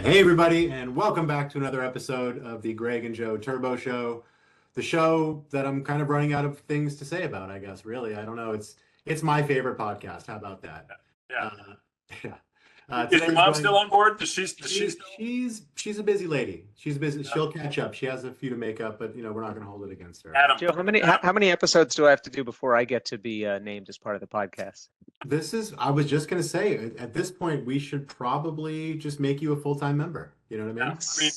Hey everybody, and welcome back to another episode of the Gregg&Joe Turbo Show, the show that I'm kind of running out of things to say about, I guess, really. I don't know. It's my favorite podcast. How about that? Yeah. Yeah. Is your mom still on board? She's a busy lady. She's busy. She'll catch up. She has a few to make up, but we're not going to hold it against her. Adam, Joe, how many episodes do I have to do before I get to be named as part of the podcast? I was just going to say, at this point, we should probably just make you a full-time member. You know what I mean? I mean,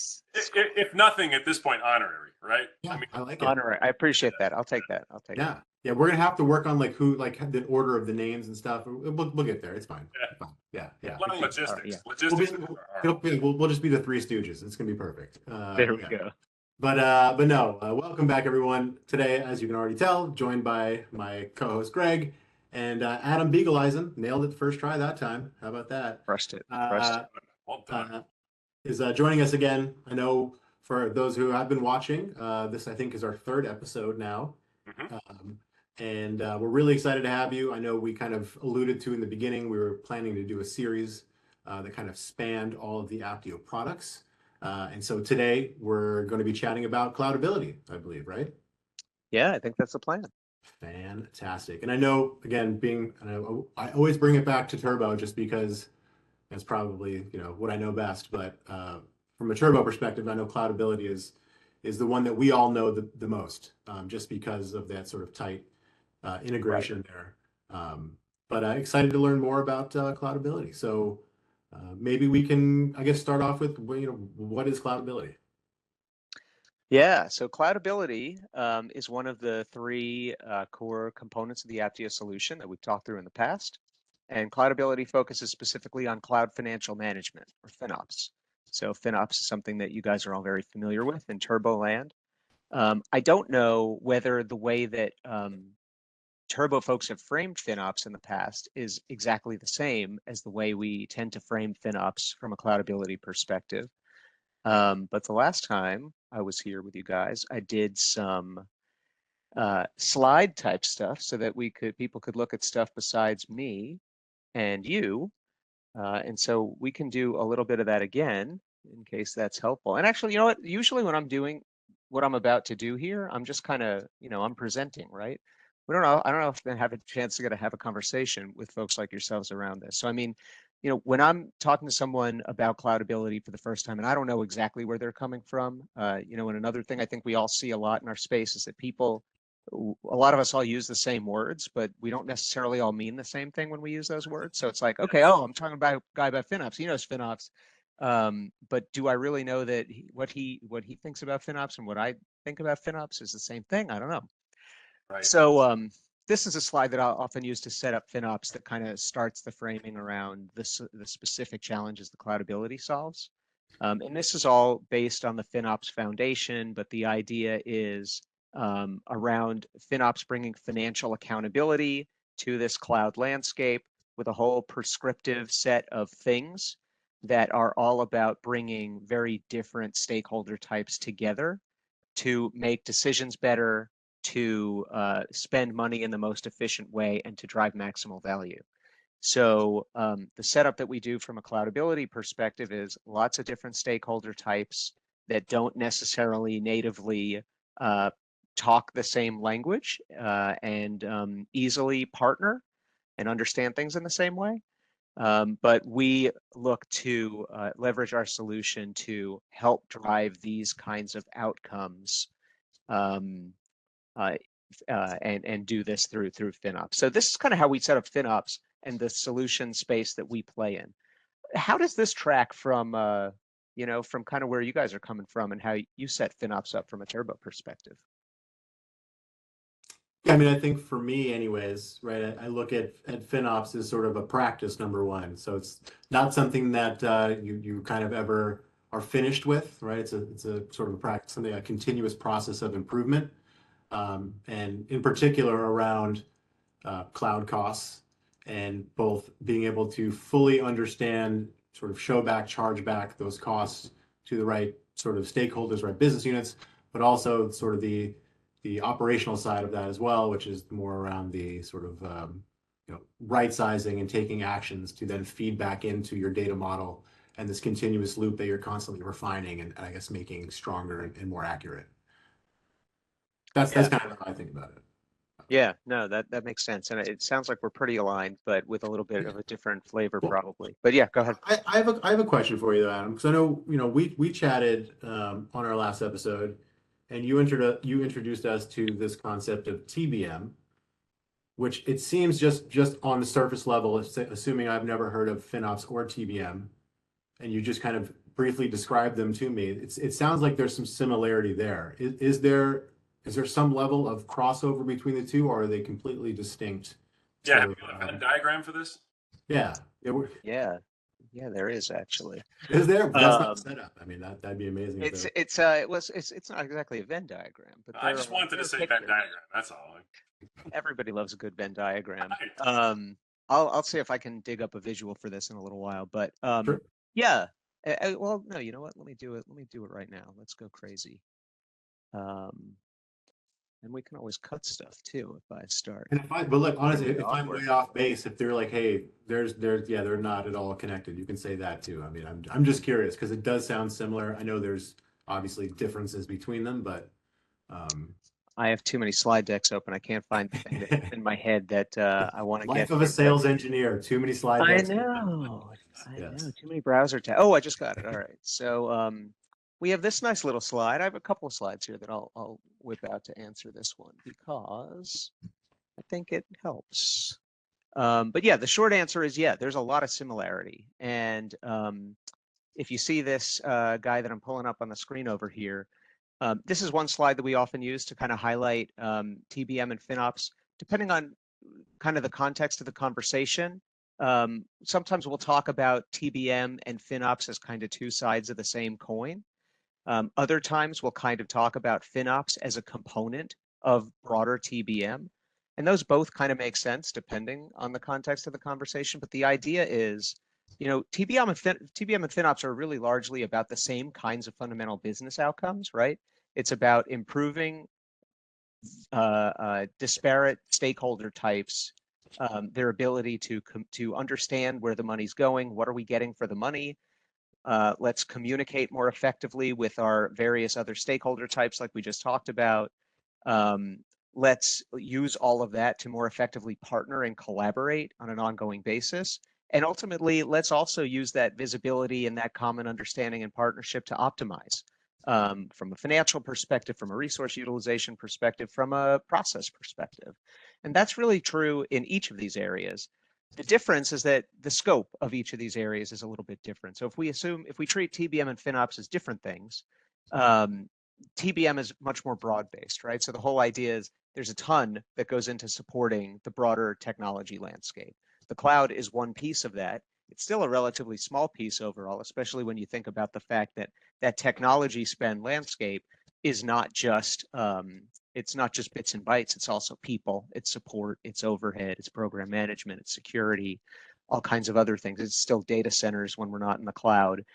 if nothing at this point, honerary, right? Yeah, I mean, I like it. Honorary. I appreciate that. I'll take that. Yeah. Yeah, we're gonna have to work on the order of the names and stuff. We'll get there. It's fine. Yeah. It's fine. Yeah. a lot of logistics. Yeah. Logistics. We'll just be the Three Stooges. It's gonna be perfect. There we go. But no, welcome back everyone. Today, as you can already tell, joined by my co-host Greg and Adam Biegeleisen. Nailed it the first try that time. How about that? Crushed it. Well done. Is joining us again. I know for those who have been watching, this I think is our third episode now. Mm-hmm. And we're really excited to have you. I know we kind of alluded to in the beginning, we were planning to do a series that kind of spanned all of the Apptio products. And so today we're going to be chatting about Cloudability, I believe, right? Yeah, I think that's the plan. Fantastic. And I know, again, I always bring it back to Turbo just because that's probably, what I know best. But from a Turbo perspective, I know Cloudability is the one that we all know the most, just because of that sort of tight integration there. But I'm excited to learn more about Cloudability. So maybe we can, I guess, start off with, what is Cloudability? Yeah, so Cloudability is one of the three core components of the Apptio solution that we've talked through in the past. And Cloudability focuses specifically on cloud financial management, or FinOps. So FinOps is something that you guys are all very familiar with in Turbo land. I don't know whether the way that Turbo folks have framed FinOps in the past is exactly the same as the way we tend to frame FinOps from a Cloudability perspective. But the last time I was here with you guys, I did some slide type stuff so that people could look at stuff besides me and you. And so we can do a little bit of that again in case that's helpful. And actually, you know what? Usually when I'm doing what I'm about to do here, I'm just kind of, I'm presenting, right? I don't know if I have a chance to have a conversation with folks like yourselves around this. So, I mean, when I'm talking to someone about Cloudability for the first time, and I don't know exactly where they're coming from, and another thing I think we all see a lot in our space is that a lot of us all use the same words, but we don't necessarily all mean the same thing when we use those words. So it's like, okay, I'm talking about a guy about FinOps. He knows FinOps. But do I really know that what he thinks about FinOps and what I think about FinOps is the same thing? I don't know. Right. So this is a slide that I'll often use to set up FinOps that kind of starts the framing around the specific challenges the Cloudability solves. And this is all based on the FinOps foundation, but the idea is around FinOps bringing financial accountability to this cloud landscape with a whole prescriptive set of things that are all about bringing very different stakeholder types together to make decisions better, to spend money in the most efficient way, and to drive maximal value. So the setup that we do from a Cloudability perspective is lots of different stakeholder types that don't necessarily natively talk the same language and easily partner and understand things in the same way. But we look to leverage our solution to help drive these kinds of outcomes and do this through FinOps. So this is kind of how we set up FinOps and the solution space that we play in. How does this track from from kind of where you guys are coming from and how you set FinOps up from a Turbo perspective? Yeah, I mean, I think for me anyways, right, I look at FinOps as sort of a practice number one. So it's not something that you kind of ever are finished with, right? It's a sort of a practice, a continuous process of improvement. And in particular around cloud costs and both being able to fully understand, sort of show back, charge back those costs to the right sort of stakeholders, right business units, but also sort of the operational side of that as well, which is more around the sort of right sizing and taking actions to then feed back into your data model and this continuous loop that you're constantly refining and I guess making stronger and more accurate. That's Yeah. kind of how I think about it. Yeah, no, that makes sense. And it sounds like we're pretty aligned, but with a little bit of a different flavor Well, probably. But yeah, go ahead. I have a question for you, Adam, because I know, we chatted on our last episode, and you introduced us to this concept of TBM, which it seems just on the surface level, assuming I've never heard of FinOps or TBM, and you just kind of briefly described them to me, it sounds like there's some similarity there. Is there some level of crossover between the two, or are they completely distinct? Yeah, Sort have of, you got a Venn diagram for this? yeah. Yeah, yeah, there is actually. Is there? That's not Um, set up. I mean, that'd be amazing. it's not exactly a Venn diagram, but I just wanted there to are say Venn pictures. diagram. That's all. Everybody loves a good Venn diagram. Right. I'll see if I can dig up a visual for this in a little while, but Sure. yeah. Well, no, you know what? Let me do it. Let me do it right now. Let's go crazy. And we can always cut stuff too if I start. And but look, honestly, Really if I'm awkward. way off base, if they're like, hey, yeah, they're not at all connected, you can say that too. I mean, I'm just curious because it does sound similar. I know there's obviously differences between them, but I have too many slide decks open. I can't find the thing that's in my head that I want to life get of a to. But sales engineer, too many slide I decks. know, I know, Yes. too many browser tabs. Oh, I just got it. All right. So we have this nice little slide. I have a couple of slides here that I'll whip out to answer this one because I think it helps. But yeah, the short answer is yeah, there's a lot of similarity. And if you see this guy that I'm pulling up on the screen over here, this is one slide that we often use to kind of highlight TBM and FinOps, depending on kind of the context of the conversation. Sometimes we'll talk about TBM and FinOps as kind of two sides of the same coin. Other times we'll kind of talk about FinOps as a component of broader TBM. And those both kind of make sense depending on the context of the conversation. But the idea is, TBM and FinOps are really largely about the same kinds of fundamental business outcomes, right? It's about improving disparate stakeholder types, their ability to understand where the money's going, what are we getting for the money. Let's communicate more effectively with our various other stakeholder types like we just talked about. Let's use all of that to more effectively partner and collaborate on an ongoing basis. And ultimately, let's also use that visibility and that common understanding and partnership to optimize from a financial perspective, from a resource utilization perspective, from a process perspective. And that's really true in each of these areas. The difference is that the scope of each of these areas is a little bit different. So if we treat TBM and FinOps as different things, TBM is much more broad-based, right? So the whole idea is there's a ton that goes into supporting the broader technology landscape. The cloud is one piece of that. It's still a relatively small piece overall, especially when you think about the fact that that technology spend landscape is not just it's not just bits and bytes. It's also people, it's support, it's overhead, it's program management, it's security, all kinds of other things. It's still data centers when we're not in the cloud.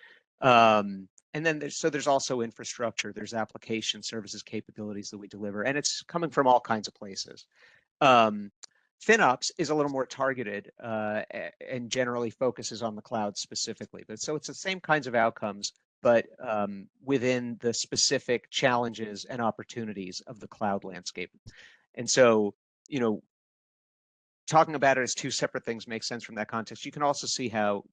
And then there's also infrastructure, there's application services capabilities that we deliver, and it's coming from all kinds of places. FinOps is a little more targeted and generally focuses on the cloud specifically. But so it's the same kinds of outcomes, but within the specific challenges and opportunities of the cloud landscape. And so, talking about it as two separate things makes sense from that context. You can also see how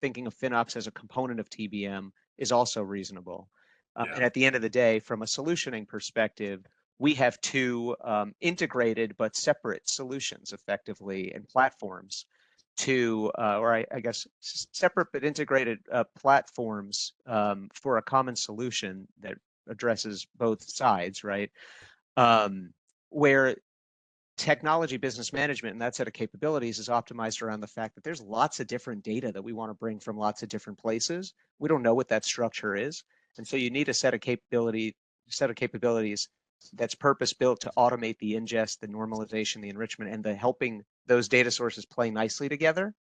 thinking of FinOps as a component of TBM is also reasonable. And at the end of the day, from a solutioning perspective, we have two integrated but separate solutions effectively and platforms or I guess separate but integrated platforms for a common solution that addresses both sides, right? Where technology business management and that set of capabilities is optimized around the fact that there's lots of different data that we want to bring from lots of different places. We don't know what that structure is. And so you need a set of capabilities that's purpose built to automate the ingest, the normalization, the enrichment, and the helping those data sources play nicely together.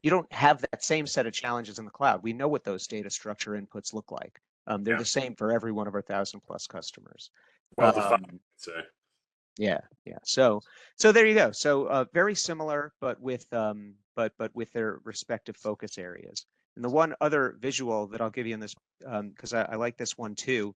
You don't have that same set of challenges in the cloud. We know what those data structure inputs look like. They're the same for every one of our 1,000+ customers. Well defined, I'd say. Yeah, yeah. So there you go. So very similar, but with their respective focus areas. And the one other visual that I'll give you in this, because I like this one too.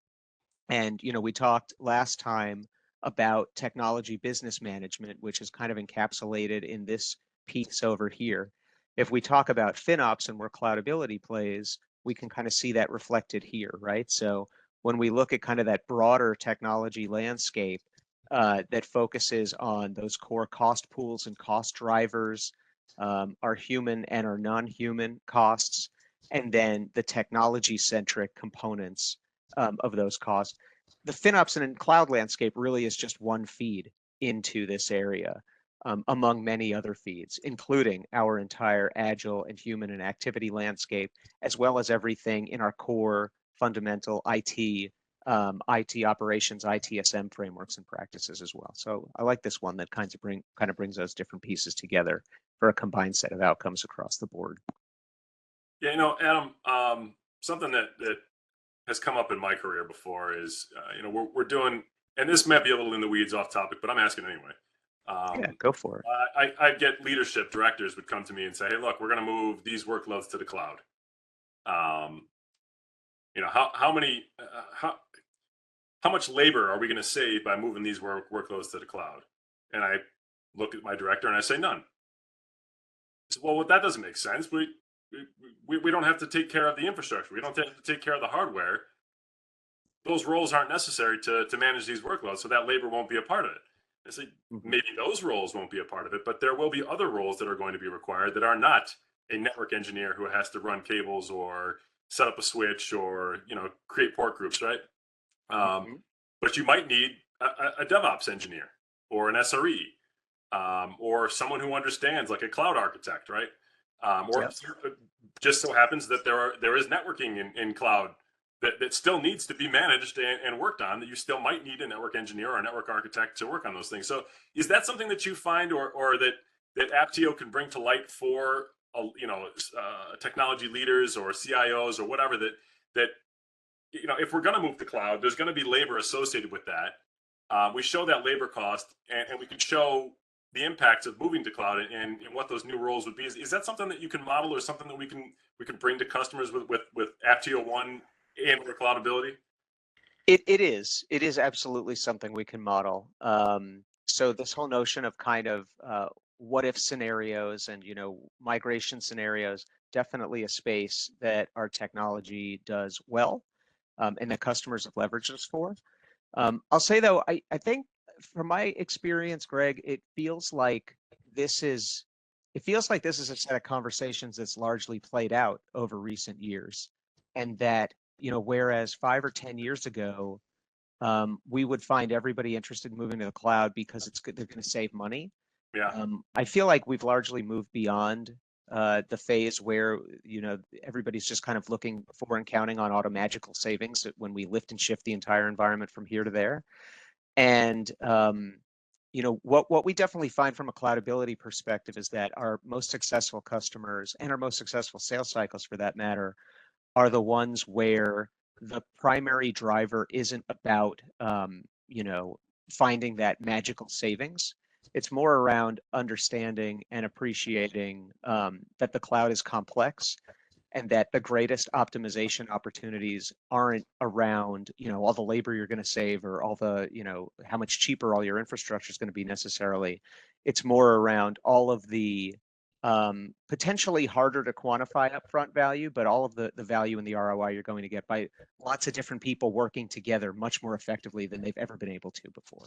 And we talked last time about technology business management, which is kind of encapsulated in this piece over here. If we talk about FinOps and where Cloudability plays, we can kind of see that reflected here, right? So when we look at kind of that broader technology landscape, that focuses on those core cost pools and cost drivers, our human and our non-human costs, and then the technology-centric components of those costs. The FinOps and cloud landscape really is just one feed into this area, among many other feeds, including our entire agile and human and activity landscape, as well as everything in our core fundamental IT operations, ITSM frameworks and practices as well. So I like this one that kind of brings those different pieces together for a combined set of outcomes across the board. Yeah, Adam, something that has come up in my career before is, we're doing, and this might be a little in the weeds off topic, but I'm asking anyway. Yeah, go for it. I get leadership directors would come to me and say, hey, look, we're going to move these workloads to the cloud. How much labor are we going to save by moving these workloads to the cloud? And I look at my director and I say, none. I said, well, that doesn't make sense. We don't have to take care of the infrastructure. We don't have to take care of the hardware. Those roles aren't necessary to manage these workloads, so that labor won't be a part of it. I say, maybe those roles won't be a part of it, but there will be other roles that are going to be required that are not a network engineer who has to run cables or set up a switch or create port groups, right? But you might need a DevOps engineer or an SRE, or someone who understands, like a cloud architect, right? Or just so happens that there is networking in cloud that still needs to be managed and worked on, that you still might need a network engineer or a network architect to work on those things. So is that something that you find or that Apptio can bring to light for technology leaders or CIOs or whatever, that if we're going to move to cloud, there's going to be labor associated with that. We show that labor cost, and we can show the impacts of moving to cloud and what those new roles would be. Is that something that you can model, or something that we can bring to customers with ApptioOne and or Cloudability? It is absolutely something we can model. So this whole notion of kind of what if scenarios and migration scenarios, definitely a space that our technology does well, and that customers have leveraged us for. I'll say though, I think from my experience, Greg, it feels like this is a set of conversations that's largely played out over recent years, and that whereas 5 or 10 years ago, we would find everybody interested in moving to the cloud because they're going to save money. Yeah. I feel like we've largely moved beyond the phase where everybody's just kind of looking for and counting on automagical savings when we lift and shift the entire environment from here to there. And what we definitely find from a Cloudability perspective is that our most successful customers, and our most successful sales cycles for that matter, are the ones where the primary driver isn't about finding that magical savings. It's more around understanding and appreciating that the cloud is complex, and that the greatest optimization opportunities aren't around all the labor you're going to save, or all the how much cheaper all your infrastructure is going to be necessarily. It's more around all of the potentially harder to quantify upfront value, but all of the value and the ROI you're going to get by lots of different people working together much more effectively than they've ever been able to before.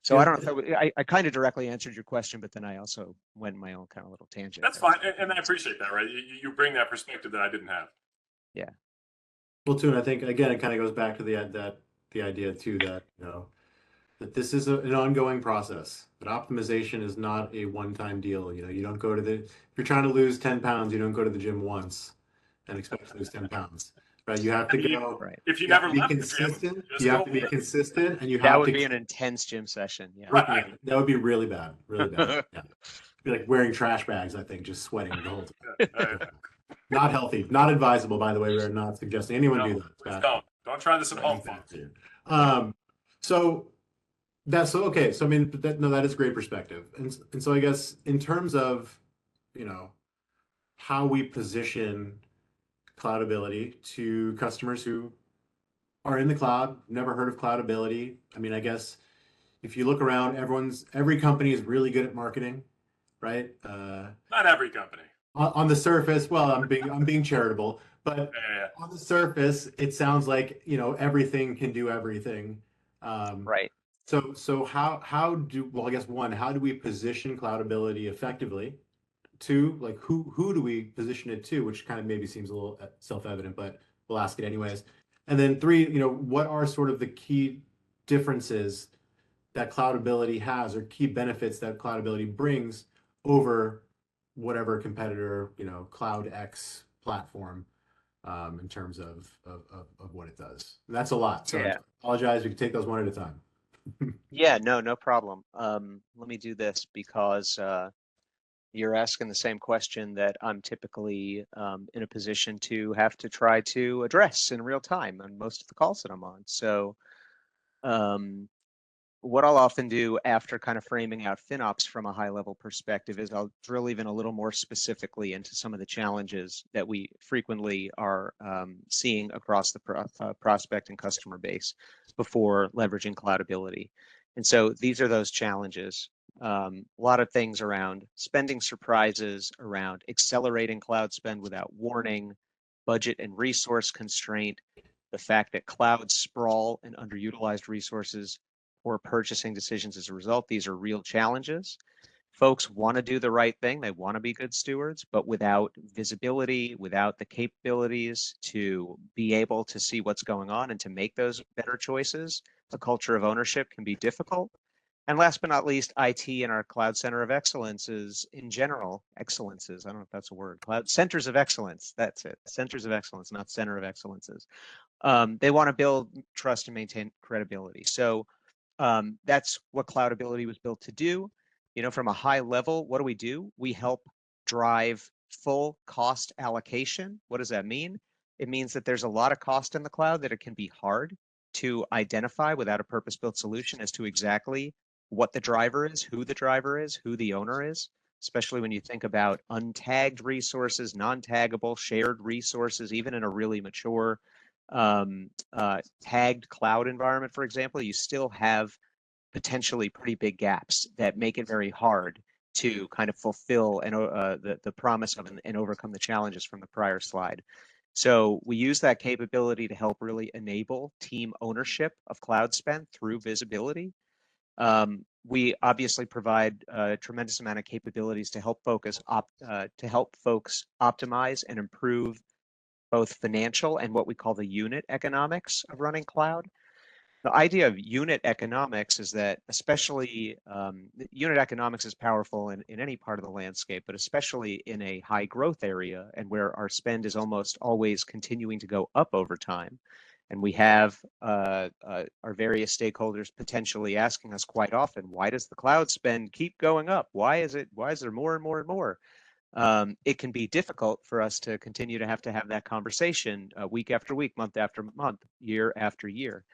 So I don't know if I kind of directly answered your question, but then I also went in my own kind of little tangent. That's fine, and I appreciate that, right? You bring that perspective that I didn't have. Yeah. Well, too, and I think again it kind of goes back to the idea too that that this is an ongoing process. But optimization is not a one-time deal. You don't go to if you're trying to lose 10 pounds, you don't go to the gym once and expect to lose 10 pounds. Right? You have to go. Right. If you never be left consistent, the gym, you have to be consistent, and you That have would to be an intense gym session. Yeah. Right. That would be really bad. Really bad. Yeah. Be like wearing trash bags, I think, just sweating the whole time. Not healthy. Not advisable, by the way. We're not suggesting anyone do that. Don't try this at home, folks. So That's okay. So I mean, no, that is great perspective. And so I guess in terms of, you know, how we position cloudability to customers who are in the cloud, never heard of cloudability. I mean, I guess if you look around, every company is really good at marketing, right? Not every company. On the surface, well, I'm being charitable, but Yeah. on the surface, it sounds like, everything can do everything. Um, Right. so well, I guess one, how do we position cloudability effectively? Two, like who do we position it to, which kind of maybe seems a little self-evident, but we'll ask it anyways. And then three, what are sort of the key differences that cloudability has, or key benefits that cloudability brings over whatever competitor, Cloud X platform, in terms of what it does. And that's a lot. So I Yeah. apologize. We can take those one at a time. Yeah, no problem. Let me do this because you're asking the same question that I'm typically in a position to have to try to address in real time on most of the calls that I'm on. So um, what I'll often do after kind of framing out FinOps from a high level perspective is I'll drill even a little more specifically into some of the challenges that we frequently are seeing across the prospect and customer base before leveraging cloudability. And so these are those challenges. A lot of things around spending surprises, around accelerating cloud spend without warning, budget and resource constraint, the fact that cloud sprawl and underutilized resources or purchasing decisions as a result. These are real challenges. Folks want to do the right thing. They want to be good stewards, but without visibility, without the capabilities to be able to see what's going on and to make those better choices, a culture of ownership can be difficult. And last but not least, IT and our cloud center of excellences in general, excellences, I don't know if that's a word, cloud centers of excellence, that's it, centers of excellence, not center of excellences. They want to build trust and maintain credibility. So that's what cloudability was built to do. From a high level, what do? We help drive full cost allocation. What does that mean? It means that there's a lot of cost in the cloud that it can be hard to identify without a purpose-built solution as to exactly what the driver is, who the owner is, especially when you think about untagged resources, non-taggable, shared resources, even in a really mature tagged cloud environment, for example, you still have potentially pretty big gaps that make it very hard to kind of fulfill the promise of and overcome the challenges from the prior slide. So we use that capability to help really enable team ownership of cloud spend through visibility. We obviously provide a tremendous amount of capabilities to help folks optimize and improve both financial and what we call the unit economics of running cloud. The idea of unit economics is that especially unit economics is powerful in any part of the landscape, but especially in a high growth area and where our spend is almost always continuing to go up over time. And we have our various stakeholders potentially asking us quite often, why does the cloud spend keep going up? Why is there more and more and more? It can be difficult for us to continue to have that conversation week after week, month after month, year after year.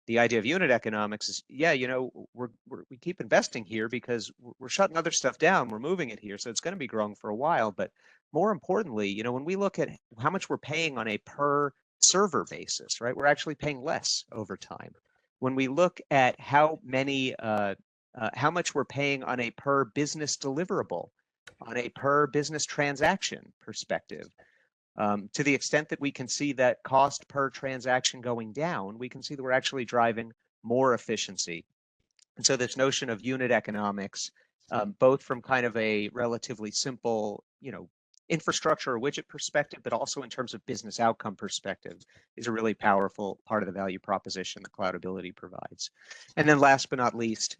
The idea of unit economics is, we keep investing here because we're shutting other stuff down, we're moving it here, so it's going to be growing for a while. But more importantly, when we look at how much we're paying on a per server basis, right, we're actually paying less over time. When we look at how much we're paying on a per business deliverable, on a per business transaction perspective, to the extent that we can see that cost per transaction going down, we can see that we're actually driving more efficiency. And so this notion of unit economics, both from kind of a relatively simple, infrastructure or widget perspective, but also in terms of business outcome perspective, is a really powerful part of the value proposition that cloudability provides. And then last but not least,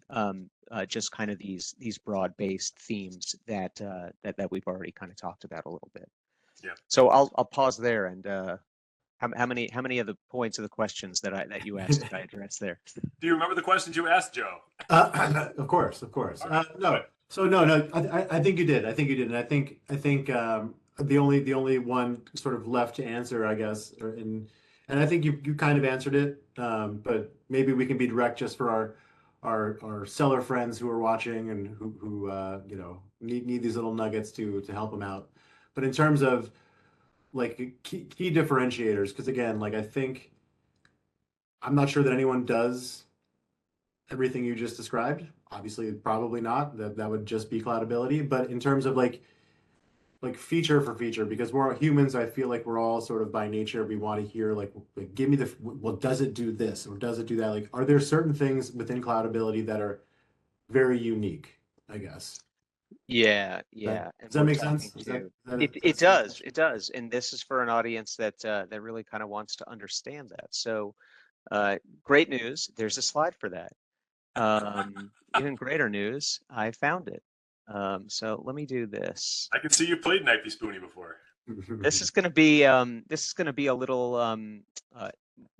just kind of these broad-based themes that we've already kind of talked about a little bit. Yeah. So I'll pause there, and how many of the points of the questions that you asked did I address there? Do you remember the questions you asked, Joe? Of course. No. So no. I think you did. And I think the only one sort of left to answer, I guess, and I think you kind of answered it. But maybe we can be direct just for our seller friends who are watching and who you know, need these little nuggets to help them out. But in terms of like key differentiators, because again, like I think I'm not sure that anyone does everything you just described. Obviously, probably not. That would just be cloudability. But in terms of like feature for feature, because we're humans, I feel like we're all sort of by nature, we want to hear like give me the, well, does it do this or does it do that? Like, are there certain things within cloudability that are very unique, I guess? Yeah, That, yeah, and does that we're make talking sense? Is to that a safe it does, and this is for an audience that that really kind of wants to understand that. So, great news, there's a slide for that. Even greater news, I found it. So let me do this. I can see you played Knifey Spoony before. This is going to be a little uh,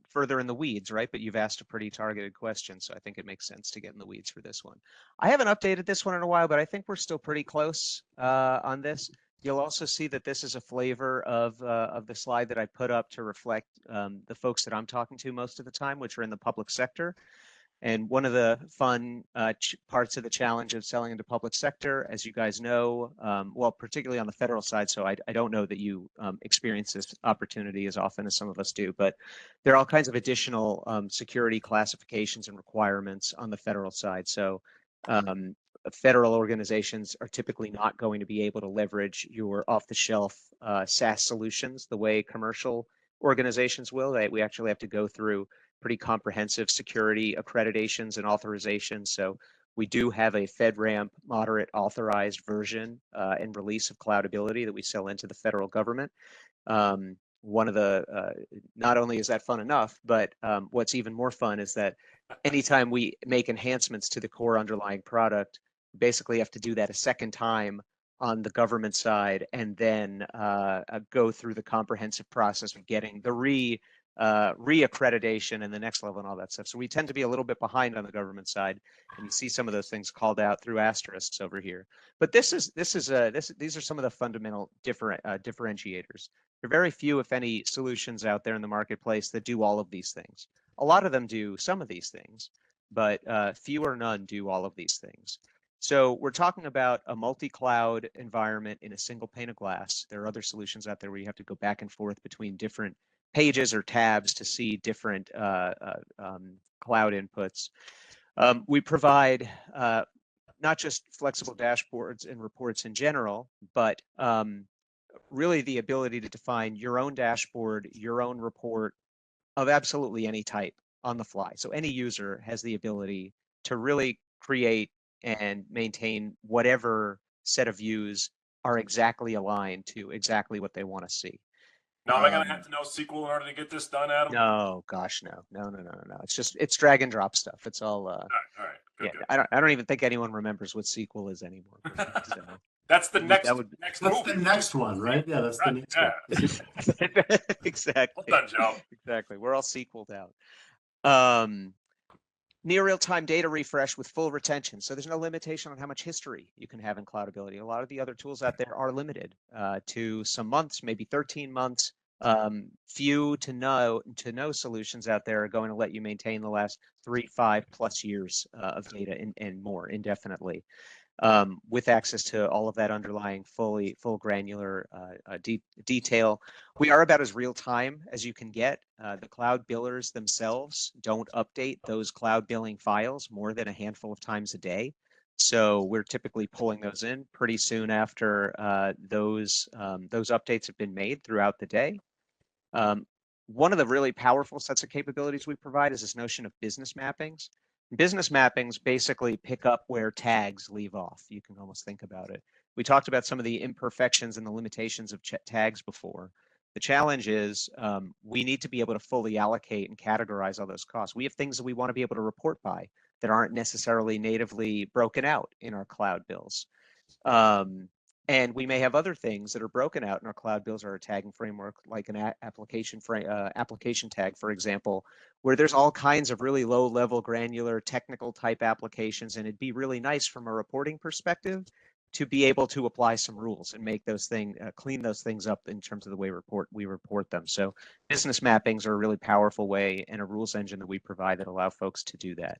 further in the weeds, right? But you've asked a pretty targeted question, so I think it makes sense to get in the weeds for this one. I haven't updated this one in a while, but I think we're still pretty close on this. You'll also see that this is a flavor of the slide that I put up to reflect the folks that I'm talking to most of the time, which are in the public sector. And one of the fun parts of the challenge of selling into public sector, as you guys know, well, particularly on the federal side, so I don't know that you experience this opportunity as often as some of us do, but there are all kinds of additional security classifications and requirements on the federal side. So federal organizations are typically not going to be able to leverage your off-the-shelf SaaS solutions the way commercial organizations will. We actually have to go through pretty comprehensive security accreditations and authorizations. So we do have a FedRAMP moderate authorized version and release of Cloudability that we sell into the federal government. One of the, not only is that fun enough, but what's even more fun is that anytime we make enhancements to the core underlying product, we basically have to do that a second time on the government side and then go through the comprehensive process of getting the re-accreditation and the next level and all that stuff. So we tend to be a little bit behind on the government side, and you see some of those things called out through asterisks over here. But these are some of the fundamental differentiators. There are very few, if any, solutions out there in the marketplace that do all of these things. A lot of them do some of these things, but few or none do all of these things. So we're talking about a multi-cloud environment in a single pane of glass. There are other solutions out there where you have to go back and forth between different pages or tabs to see different cloud inputs. We provide not just flexible dashboards and reports in general, but really the ability to define your own dashboard, your own report of absolutely any type on the fly. So any user has the ability to really create and maintain whatever set of views are exactly aligned to exactly what they want to see. Now, am I going to have to know SQL in order to get this done, Adam? No, gosh, no. It's drag and drop stuff. It's all. All right. Good, Yeah, good. I don't even think anyone remembers what SQL is anymore. So, That's the next that would next That's movie. the next one, right? Yeah, that's the next one. exactly. Well done, Joe. Exactly. We're all sequeled out. Near real-time data refresh with full retention. So there's no limitation on how much history you can have in Cloudability. A lot of the other tools out there are limited to some months, maybe 13 months. Few to no solutions out there are going to let you maintain the last 3, 5+ years of data and more indefinitely. With access to all of that underlying full granular detail. We are about as real time as you can get. The cloud billers themselves don't update those cloud billing files more than a handful of times a day. So we're typically pulling those in pretty soon after those updates have been made throughout the day. One of the really powerful sets of capabilities we provide is this notion of business mappings. Business mappings basically pick up where tags leave off. You can almost think about it. We talked about some of the imperfections and the limitations of tags before. The challenge is we need to be able to fully allocate and categorize all those costs. We have things that we want to be able to report by that aren't necessarily natively broken out in our cloud bills. And we may have other things that are broken out in our cloud bills or a tagging framework, like an application tag, for example, where there's all kinds of really low-level, granular, technical type applications, and it'd be really nice from a reporting perspective to be able to apply some rules and make those things, clean those things up in terms of the way we report them. So business mappings are a really powerful way and a rules engine that we provide that allow folks to do that.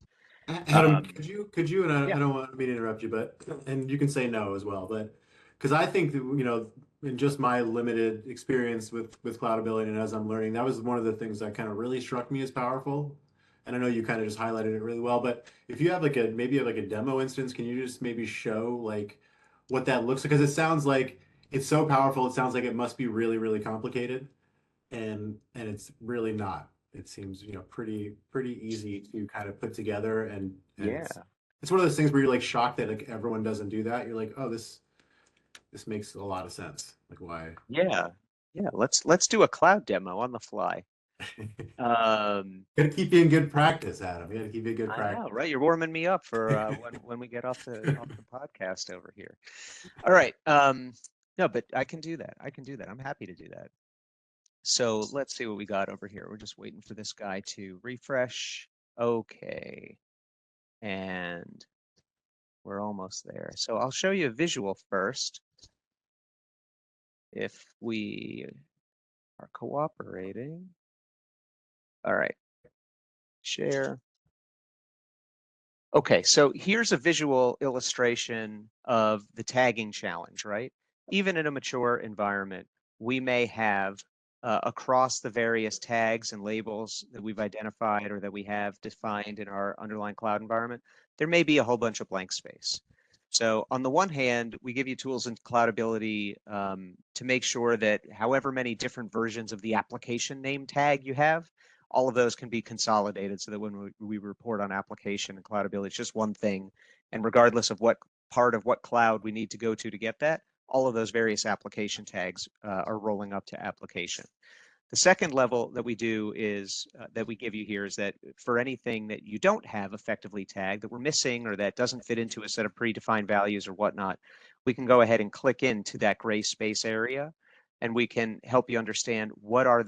Adam, Um, could you, and I yeah, don't want me to interrupt you, but, and you can say no as well, but, because I think that, in just my limited experience with cloudability and as I'm learning, that was one of the things that kind of really struck me as powerful. And I know you kind of just highlighted it really well, but if you have maybe you have like a demo instance, can you just maybe show like what that looks like? Because it sounds like it's so powerful, it sounds like it must be really, really complicated, and it's really not. It seems, pretty easy to kind of put together, and yeah, it's one of those things where you're like shocked that like everyone doesn't do that. You're like, oh, this makes a lot of sense. Like why? yeah, yeah. Let's do a cloud demo on the fly. Gotta keep you in good practice, Adam. You gotta keep you in good I know, practice. right? You're warming me up for when we get off the podcast over here. All right. No, but I can do that. I can do that. I'm happy to do that. So let's see what we got over here. We're just waiting for this guy to refresh. Okay. And we're almost there. So I'll show you a visual first. If we are cooperating. All right. Share. Okay, so here's a visual illustration of the tagging challenge, right? Even in a mature environment, we may have across the various tags and labels that we've identified or that we have defined in our underlying cloud environment, there may be a whole bunch of blank space. So on the one hand, we give you tools in Cloudability to make sure that however many different versions of the application name tag you have, all of those can be consolidated so that when we report on application and cloudability, it's just one thing. And regardless of what part of what cloud we need to go to get that, all of those various application tags are rolling up to application. The second level that we do is that we give you here is that for anything that you don't have effectively tagged that we're missing or that doesn't fit into a set of predefined values or whatnot, we can go ahead and click into that gray space area and we can help you understand what are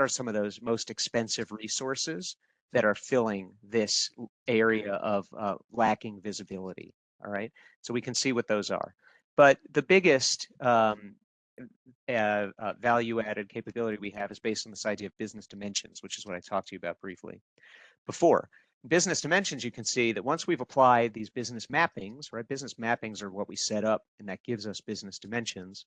some of those most expensive resources that are filling this area of lacking visibility. All right, so we can see what those are. But the biggest value added capability we have is based on this idea of business dimensions, which is what I talked to you about briefly before. Business dimensions, you can see that once we've applied these business mappings, right? Business mappings are what we set up, and that gives us business dimensions.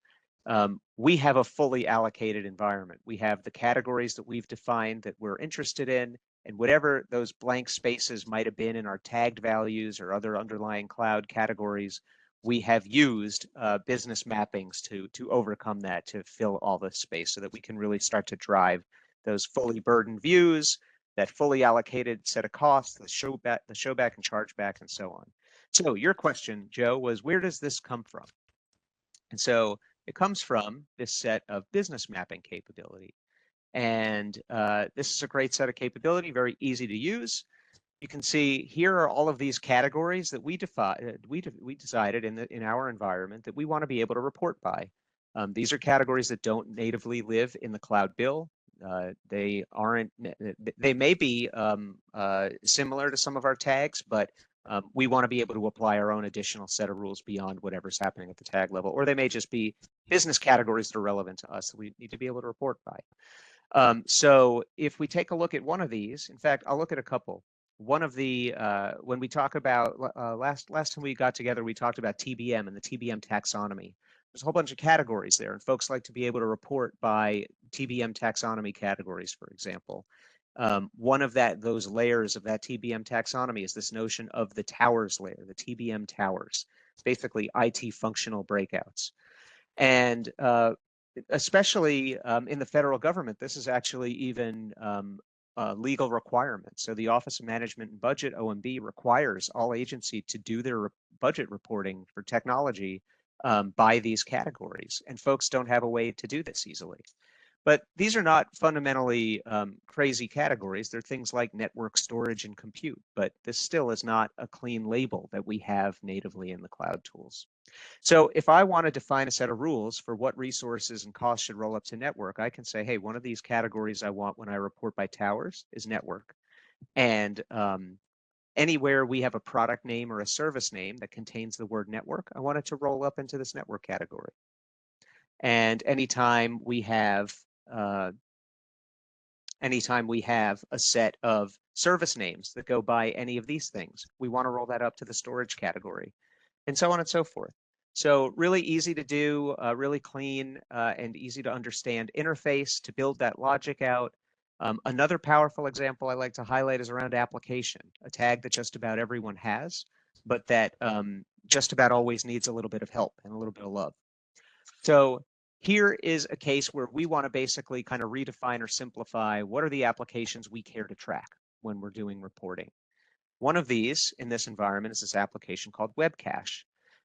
We have a fully allocated environment. We have the categories that we've defined that we're interested in, and whatever those blank spaces might have been in our tagged values or other underlying cloud categories, we have used business mappings to overcome that, to fill all the space so that we can really start to drive those fully burdened views, that fully allocated set of costs, the show back and charge back, and so on. So your question, Joe, was where does this come from? And so it comes from this set of business mapping capability. And this is a great set of capability, very easy to use. You can see here are all of these categories that we decided in our environment that we want to be able to report by. These are categories that don't natively live in the cloud bill. They may be similar to some of our tags, but we want to be able to apply our own additional set of rules beyond whatever's happening at the tag level, or they may just be business categories that are relevant to us that we need to be able to report by. So if we take a look at one of these, in fact, I'll look at a couple. One of the, when we talk about, last time we got together, we talked about TBM and the TBM taxonomy. There's a whole bunch of categories there, and folks like to be able to report by TBM taxonomy categories, for example. One of those layers of that TBM taxonomy is this notion of the towers layer, the TBM towers. It's basically IT functional breakouts. And especially in the federal government, this is actually even legal requirement. So the Office of Management and Budget, OMB, requires all agency to do their budget reporting for technology by these categories. And folks don't have a way to do this easily. But these are not fundamentally crazy categories. They're things like network, storage, and compute. But this still is not a clean label that we have natively in the cloud tools. So if I want to define a set of rules for what resources and costs should roll up to network, I can say, hey, one of these categories I want when I report by towers is network. And anywhere we have a product name or a service name that contains the word network, I want it to roll up into this network category. And anytime we have anytime we have a set of service names that go by any of these things. We want to roll that up to the storage category, and so on and so forth. So really easy to do, really clean and easy to understand interface to build that logic out. Another powerful example I like to highlight is around application, a tag that just about everyone has, but that just about always needs a little bit of help and a little bit of love. So here is a case where we want to basically kind of redefine or simplify what are the applications we care to track when we're doing reporting. One of these in this environment is this application called Web Cache.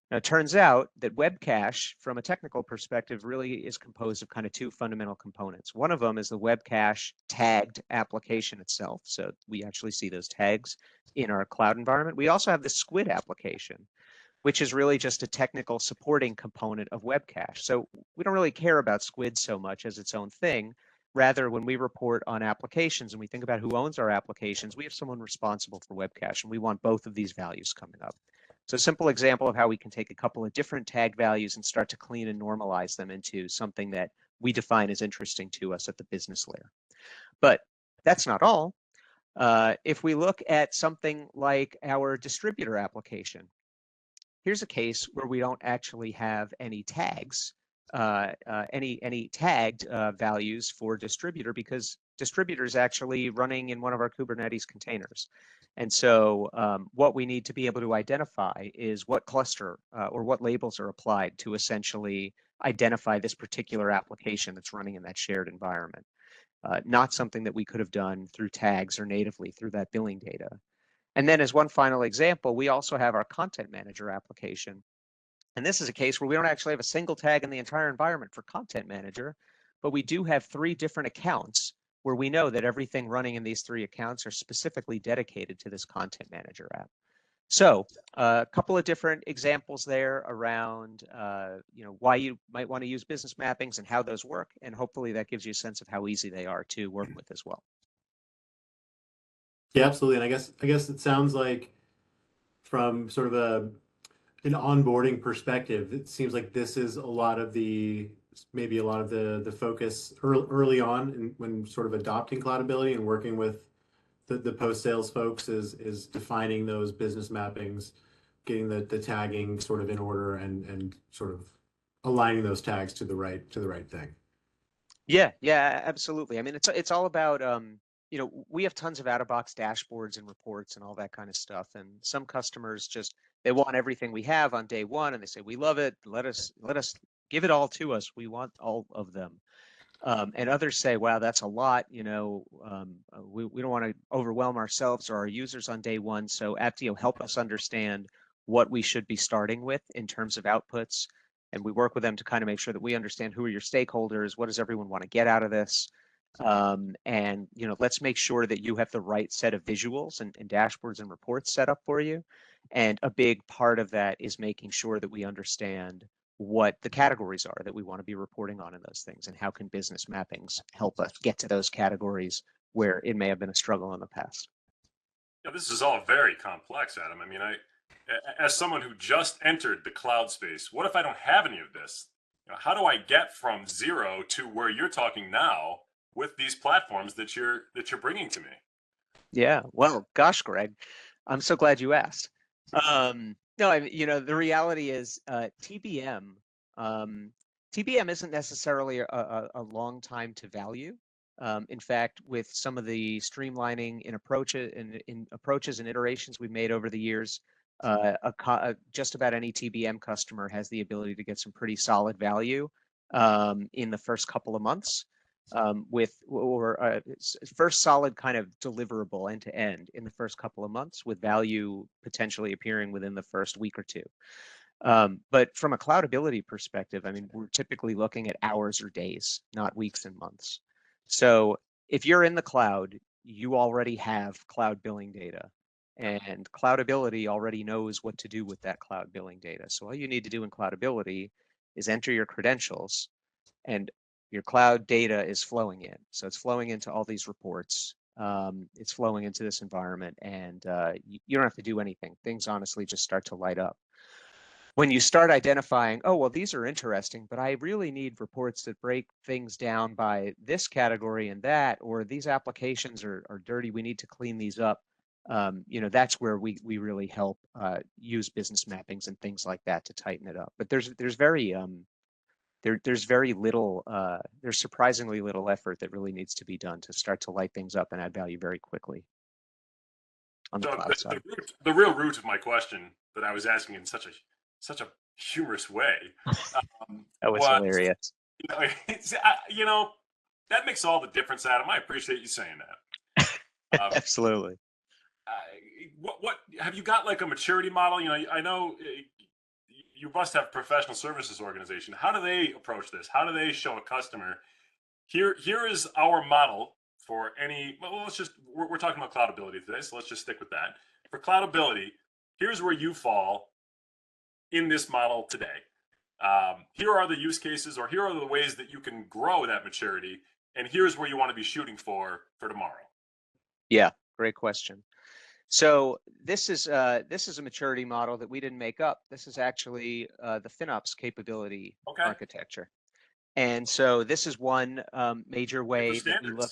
Now, it turns out that Web Cache, from a technical perspective, really is composed of kind of two fundamental components. One of them is the Web Cache tagged application itself. So we actually see those tags in our cloud environment. We also have the Squid application, which is really just a technical supporting component of Web Cache. So we don't really care about Squid so much as its own thing. Rather, when we report on applications and we think about who owns our applications, we have someone responsible for Web Cache, and we want both of these values coming up. So a simple example of how we can take a couple of different tag values and start to clean and normalize them into something that we define as interesting to us at the business layer. But that's not all. If we look at something like our distributor application, here's a case where we don't actually have any tags, any tagged values for distributor, because distributor is actually running in one of our Kubernetes containers. And so what we need to be able to identify is what cluster or what labels are applied to essentially identify this particular application that's running in that shared environment. Not something that we could have done through tags or natively through that billing data. And then as one final example, we also have our content manager application. And this is a case where we don't actually have a single tag in the entire environment for content manager, but we do have 3 different accounts where we know that everything running in these 3 accounts are specifically dedicated to this content manager app. So a couple of different examples there around why you might want to use business mappings and how those work. And hopefully that gives you a sense of how easy they are to work with as well. Yeah, absolutely. And I guess it sounds like from sort of an onboarding perspective, it seems like this is maybe a lot of the focus early on when sort of adopting Cloudability and working with the post-sales folks is defining those business mappings, getting the tagging sort of in order and sort of aligning those tags to the right thing. Yeah, absolutely. I mean, it's all about we have tons of out-of-box dashboards and reports and all that kind of stuff. And some customers they want everything we have on day one, and they say, we love it. Let us give it all to us. We want all of them. And others say, wow, that's a lot. We don't want to overwhelm ourselves or our users on day one. So Apptio help us understand what we should be starting with in terms of outputs. And we work with them to kind of make sure that we understand who are your stakeholders, what does everyone want to get out of this? And let's make sure that you have the right set of visuals and dashboards and reports set up for you. And a big part of that is making sure that we understand what the categories are that we want to be reporting on in those things, and how can business mappings help us get to those categories where it may have been a struggle in the past. Yeah, this is all very complex, Adam. I mean, as someone who just entered the cloud space, what if I don't have any of this? How do I get from zero to where you're talking now with these platforms that you're bringing to me? Yeah, well, gosh, Greg, I'm so glad you asked. No, the reality is TBM. TBM isn't necessarily a long time to value. In fact, with some of the streamlining in approaches and iterations we've made over the years, just about any TBM customer has the ability to get some pretty solid value in the first couple of months. First solid kind of deliverable end to end in the first couple of months, with value potentially appearing within the first week or two. But from a Cloudability perspective, I mean, we're typically looking at hours or days, not weeks and months. So if you're in the cloud, you already have cloud billing data, and Cloudability already knows what to do with that cloud billing data. So all you need to do in Cloudability is enter your credentials, and your cloud data is flowing in. So it's flowing into all these reports. It's flowing into this environment, and you don't have to do anything. Things honestly just start to light up. when you start identifying, oh, well, these are interesting, but I really need reports that break things down by this category and that, or these applications are dirty, we need to clean these up. That's where we really help use business mappings and things like that to tighten it up. But there's very little, there's surprisingly little effort that really needs to be done to start to light things up and add value very quickly on the cloud side. The real root of my question that I was asking in such a humorous way That was hilarious. That makes all the difference, Adam. I appreciate you saying that. Absolutely. What have you got, like a maturity model? I know you must have a professional services organization. How do they approach this? How do they show a customer, here is our model for any, well, we're talking about cloudability today, so let's just stick with that. For cloudability, here's where you fall in this model today. Here are the use cases, or here are the ways that you can grow that maturity, and here's where you want to be shooting for tomorrow. Yeah, great question. So this is a maturity model that we didn't make up. This is actually the FinOps capability architecture. And so this is one major way that we look.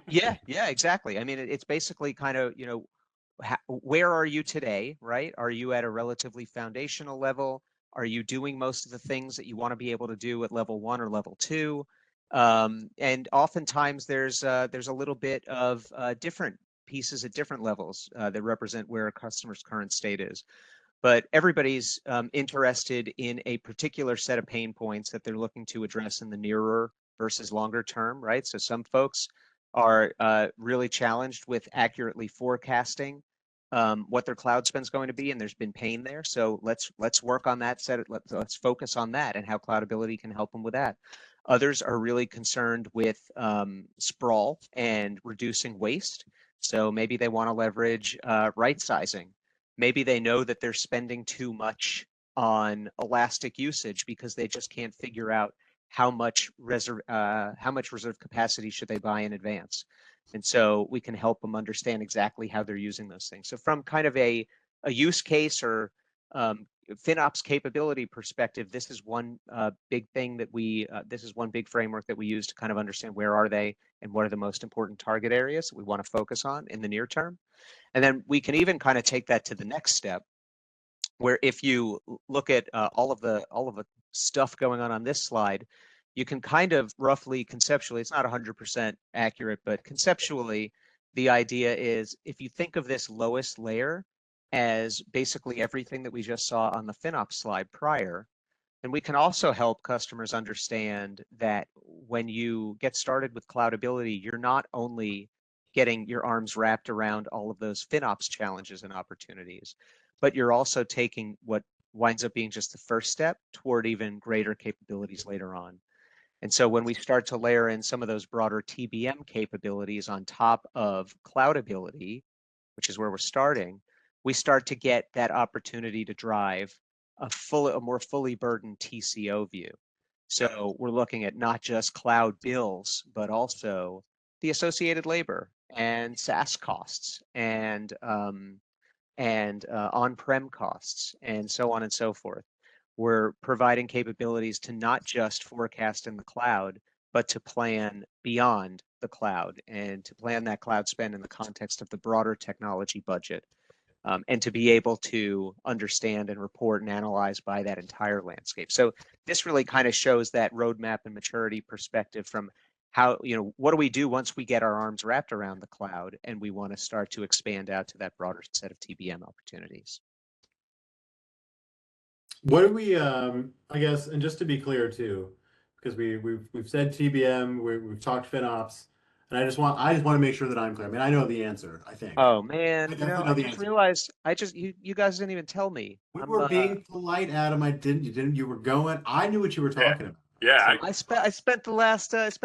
Yeah, exactly. I mean, it's basically kind of, where are you today, right? Are you at a relatively foundational level? Are you doing most of the things that you want to be able to do at level 1 or level 2? And oftentimes there's a little bit of different pieces at different levels that represent where a customer's current state is. But everybody's interested in a particular set of pain points that they're looking to address in the nearer versus longer term, right? So some folks are really challenged with accurately forecasting what their cloud spend's going to be, and there's been pain there. So let's work on that set. Let's focus on that and how cloudability can help them with that. Others are really concerned with sprawl and reducing waste. So maybe they want to leverage right sizing. Maybe they know that they're spending too much on elastic usage because they just can't figure out how much reserve capacity should they buy in advance. And so we can help them understand exactly how they're using those things. So from kind of a use case or FinOps capability perspective, this is one big thing that this is one big framework that we use to kind of understand where are they and what are the most important target areas that we want to focus on in the near term. And then we can even kind of take that to the next step, where if you look at all of the stuff going on this slide, you can kind of roughly conceptually, it's not 100% accurate, but conceptually, the idea is if you think of this lowest layer as basically everything that we just saw on the FinOps slide prior, then we can also help customers understand that when you get started with cloudability, you're not only getting your arms wrapped around all of those FinOps challenges and opportunities, but you're also taking what winds up being just the first step toward even greater capabilities later on. And so when we start to layer in some of those broader TBM capabilities on top of cloudability, which is where we're starting, we start to get that opportunity to drive a more fully burdened TCO view. So we're looking at not just cloud bills, but also the associated labor and SaaS costs and on-prem costs and so on and so forth. We're providing capabilities to not just forecast in the cloud, but to plan beyond the cloud and to plan that cloud spend in the context of the broader technology budget, and to be able to understand and report and analyze by that entire landscape. So this really kind of shows that roadmap and maturity perspective from how, what do we do once we get our arms wrapped around the cloud and we want to start to expand out to that broader set of TBM opportunities. What do we, I guess, and just to be clear too, because we've said TBM, we've talked FinOps, and I just want to make sure that I'm clear. I mean, I know the answer, I think. Oh man, I just realized you guys didn't even tell me. We were being polite, Adam. You were going. I knew what you were talking about. Yeah, so, I spent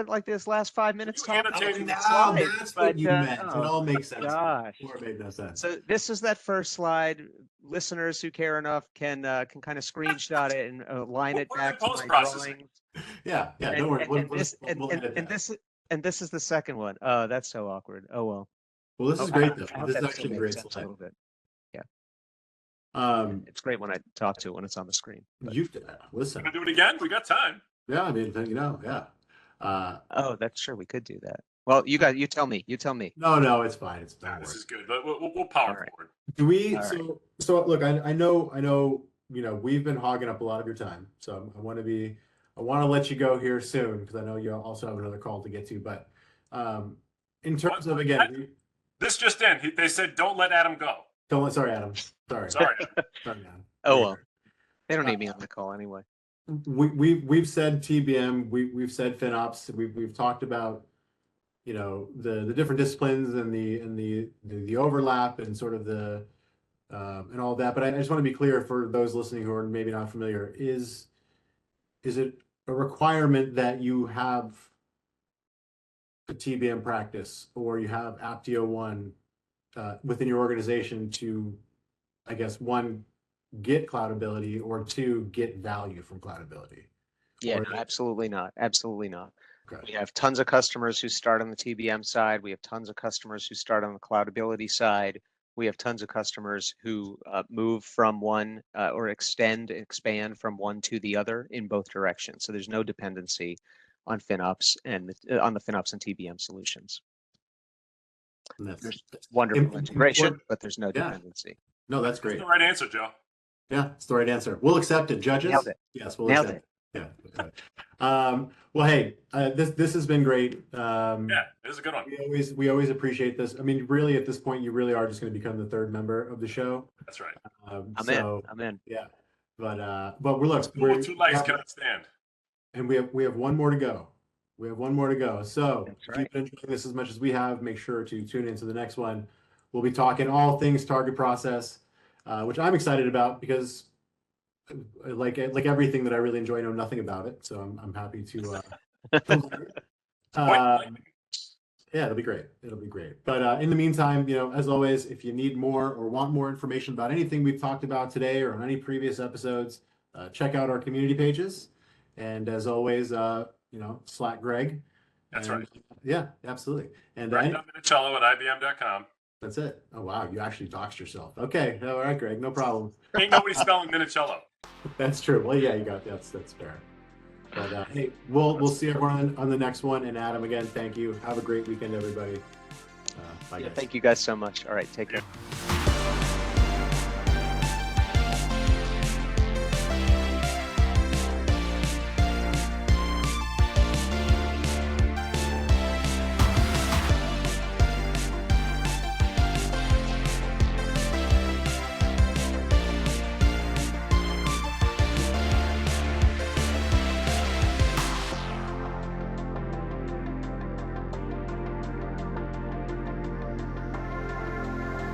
like this last 5 minutes talking annotating about the slides. That's what you meant. It all makes sense. Gosh. Before it made no sense. So this is that first slide. Listeners who care enough can kind of screenshot it and line it back to my drawings. Yeah, don't worry. And this is the second one. Oh, that's so awkward. Oh well. Well, this is great though. This is actually a great slide. A little bit. Yeah. It's great when I talk to it when it's on the screen. But- You listen. Gonna do it again? We got time. Yeah, I mean, yeah. Oh, that's sure we could do that. Well, you tell me. You tell me. No, it's fine. It's Nah, not this work. is good, but we'll power All right. forward. Do we? All right. So look, I know. We've been hogging up a lot of your time, so I want to let you go here soon because I know you also have another call to get to. But in terms of again, This just in. They said don't let Adam go. don't. Sorry, Adam. Sorry, Sorry. sorry, man. Oh well, they don't need me on the call anyway. We've said TBM. We've said FinOps. We've talked about the different disciplines and the overlap and sort of the and all that. But I just want to be clear for those listening who are maybe not familiar. Is it a requirement that you have a TBM practice or you have ApptioOne within your organization to, I guess, one, get cloudability, or two, get value from cloudability? Yeah, Or- no, absolutely not. Absolutely not. Okay. We have tons of customers who start on the TBM side. We have tons of customers who start on the cloudability side. We have tons of customers who move from one or expand from one to the other in both directions. So there's no dependency on FinOps and on the FinOps and TBM solutions. And that's Wonderful integration, important. but there's no Yeah. dependency. No, that's That's great. the right answer, Joe. Yeah, it's the right answer. We'll accept it. Judges? Nailed it. Yes, we'll Nailed accept it. Yeah. Well, hey, this has been great. Yeah, it was a good one. We always appreciate this. I mean, really, at this point, you really are just going to become the third member of the show. That's right. I'm in. Yeah, but we're 2 legs cannot stand. and we have one more to go. We have one more to go. So That's if right. you've been enjoying this as much as we have, make sure to tune into the next one. We'll be talking all things target process, which I'm excited about because like everything that I really enjoy, I know nothing about it. So I'm happy to learn. Yeah, it'll be great. It'll be great. But in the meantime, as always, if you need more or want more information about anything we've talked about today or on any previous episodes, check out our community pages. And as always, Slack Greg. That's And, right. Yeah, absolutely. And Cello at IBM.com. that's it. Oh, wow. You actually doxed yourself. Okay. All right, Greg. No problem. Ain't nobody spelling Minicello. That's true. Well, yeah, you got that's fair. But hey, we'll see everyone on the next one. And Adam, again, thank you. Have a great weekend, everybody. Bye, Yeah, guys. thank you guys so much. All right, take care.